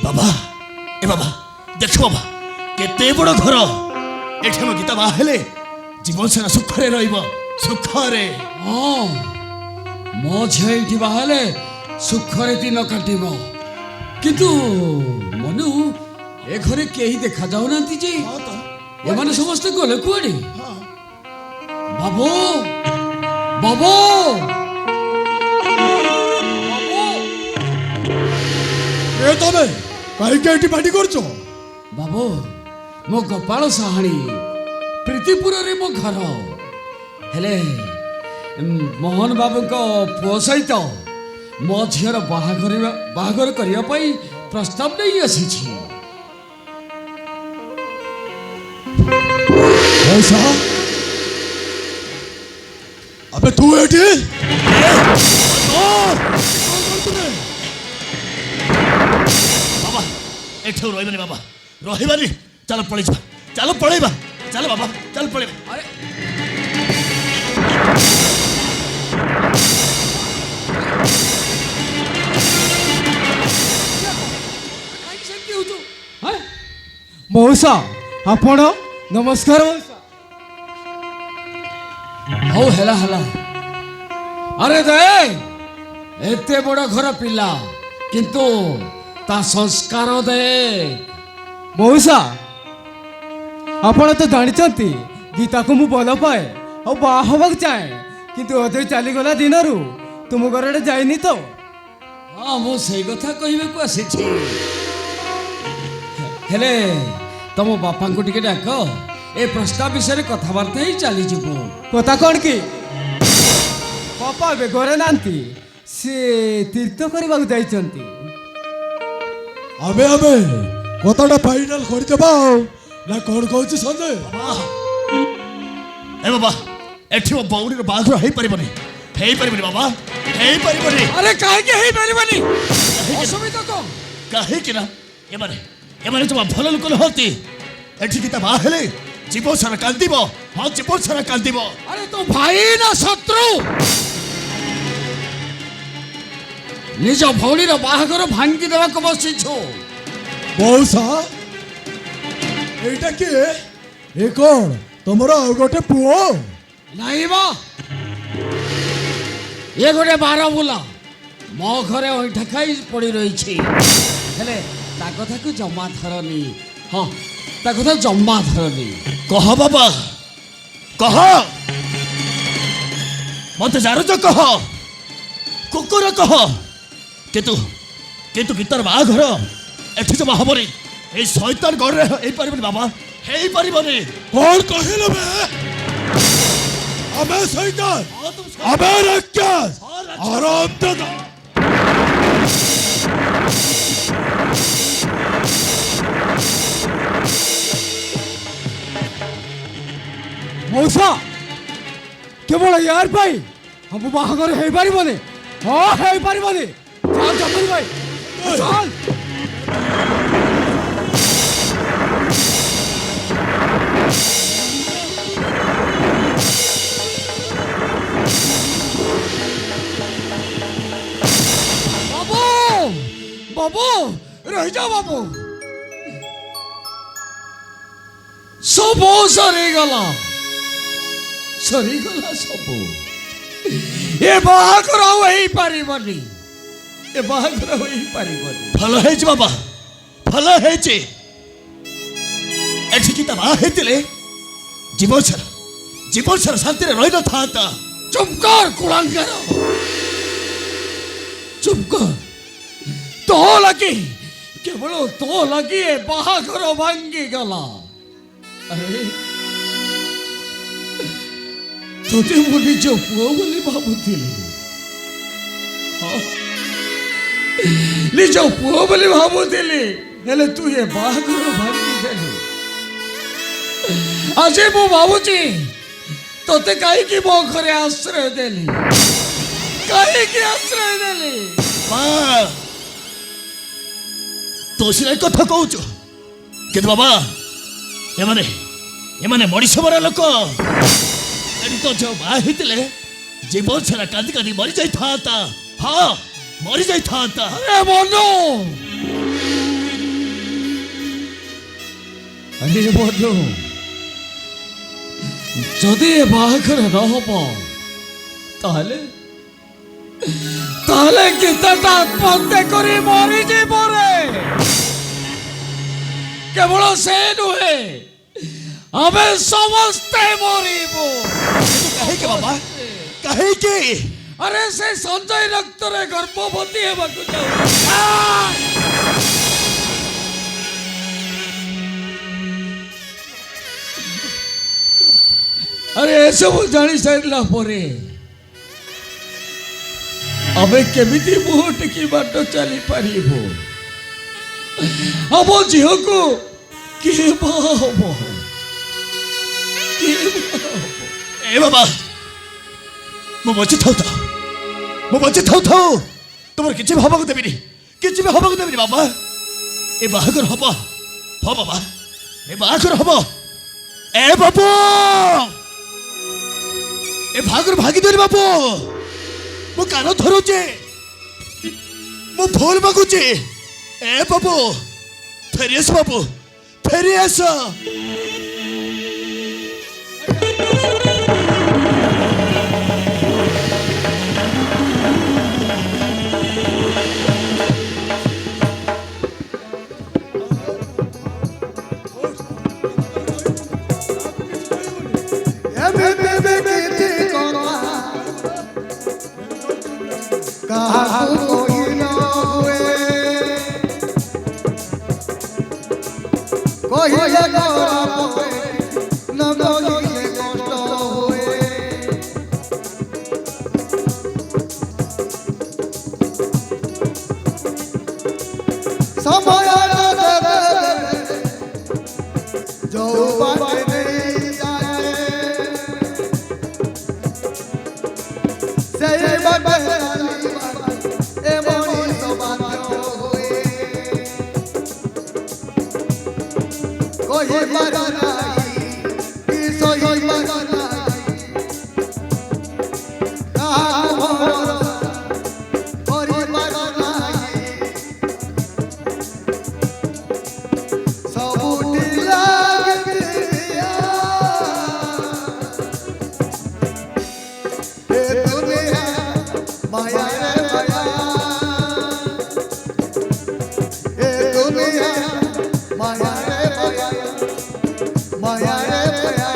बाबा ए बाबा देख बाबा केते बड़ घर एठे मो गीता बाहेले जीवन सारा सुखरे रहिब सुखरे। हाँ मो झे ये बाहले सुखरे दिन काटिब किंतु मनु ए घरे केही देखा जाऊ नांती जे ए माने समस्त गले कुआडे बाबू बाबू ए तमे काई केटी पार्टी करछो बाबू मो गोपाल साहाणी प्रीतिपुर रे मो घर हेले मोहन बाबू को पुओ सहित मो झीर बाहागर करने प्रस्ताव नहीं आसी। ऐसा अबे तू एटी बाबा एठे रहिबानी बाबा रहिबानी चलो पळेबा चलो पळेबा चलो बाबा चल पळेबा। अरे मौसा आपण नमस्कार मौसा। हौ हेला हेला अरे दे एते बड़ घर पिला किंतु ता संस्कार दे मौसा आपण तो जानी गीता को मु भल पाए और बाहा हवाक चाहे किंतु अधे चलीगला दिन तुम घर जाइनी तो। हाँ मु से कथा कहबे को आसी हेले तुम बापा को टिके डाक ए प्रस्ताव विषय कथबार्ता ही चली जीवु कथा कौन की पापा बे घरे नांती से तीर्थ करबा जाइचंती अबे अबे कथाटा फाइनल कर देबा ना कौन कहूची संजय बाबा ए बाबा एठी मो बौडीर बाघर हेई परिबनी बाबा हेई परिबनी। अरे काहे के हेई परिबनी असुविधा को काहे कि ना एमाने जमा भल लोक होती एठी गीता बाहेले जीवन सारा कांदिब हाँ जीवन सारा कांदिब। अरे तो भाई ना शत्रु निज भौणीर बाहागर भांगी देवा को बसिछु मौसा एटा के ए कौन तुमरा गोटे पुओ नहीं बा ये गोटे बार बुला मो घरे ओइठा खाई पड़ी रही हेले ता कथा को जमा धरनी। हाँ ता कथा जमा धरनी कह बाबा कह मत जारो जो कह कुकुर कह किंतु किंतु गीतार बाघर एठी जमा हबनी ए शैतान गरे ए परिबनी बाबा हेई परिबनी। कौन कहिल बे अबे शैतान अबे राक्षस आराम दादा मौसा केवल यार भाई हम बाहागर हे पारिबने हाँ हे पारिबने चल जमन भाई चल बाबू बाबू रह जा बाबू सब सरीगला सब ए बाहागर होई पारिबनी ए बाहागर होई पारिबनी। भल हेच बाबा भल हेच एठी गीता बाहेतिले जीवन सारा शांति रे रहि न थाता। चुप कर कुलांगर चुप कर तो लगी केवल तो लगी ए बाहागर भांगी गला। अरे तोते मु निज पुओ बोली भाबुथिली निज पुओ बोली भाबुथिली हेले तू ये बाहागर भांगी देलु आज मु भाबुची तोते कहीं की मो घरे आश्रय देली कहीं की आश्रय देली तो सिलाई कथा कहूच कि बाबा एमाने मଣିଷ मरा लोक एटी तो जो बाहितिले জীবন ছাড়া কাঁদি কাঁদি মরি যাই থাতা হ্যাঁ মরি যাই থাতা আরে মনু আরে মনু যদি এ বাহাঘর ন হব তাহলে তাহলে গীতাটা আত্মহত্যা করে মরিଯିବ রে কেবল সে নୁହେଁ ଆମେ ସମସ୍ତେ ମରିବୁ କାହିଁକି ବାବା କାହିଁକି ଆରେ ସେ ସଞ୍ଜୟ ରକ୍ତରେ ଗର୍ଭବତୀ ହେବାକୁ ଯାଉ ଆରେ ଏସବୁ ଜାଣି ସାରିଲା ପରେ ଆମେ କେମିତି ମୁହଁ ଟେକି ବାଟ ଚାଲିପାରିବୁ ଆମ ଝିଅକୁ କିଏ ବାହା ହବ ଏ ବାବା ମୁଁ ବଞ୍ଚି ଥାଉ ମୁଁ ବଞ୍ଚି ଥାଉ ତୁମର କିଛି ବି ହବାକୁ ଦେବିନି କିଛି ବି ହବାକୁ ଦେବିନି ବାବା ଏ ବାହାଘର ହବ ହଁ ବାବା ଏ ବାହାଘର ହବ ଏ ବାବୁ ଏ ବାହାଘର ଭାଗିଦେଲି ବାବୁ ମୁଁ କାନ ଧରୁଛି ମୁଁ ଭୁଲ ମାଗୁଛି ଏ ବାବୁ ଫେରି ଆସ ବାବୁ ଫେରି ଆସ काहू कोई न हुए कोई जगह हुए न कोई कष्ट हुए समय जो बात नहीं जाए से बात कोई बात नहीं किसो कोई बात नहीं कहाँ भरोसा कोई बात नहीं सबूती लाग दिया ये दुनिया माया रे माया ये दुनिया माया रे माया माया रे माया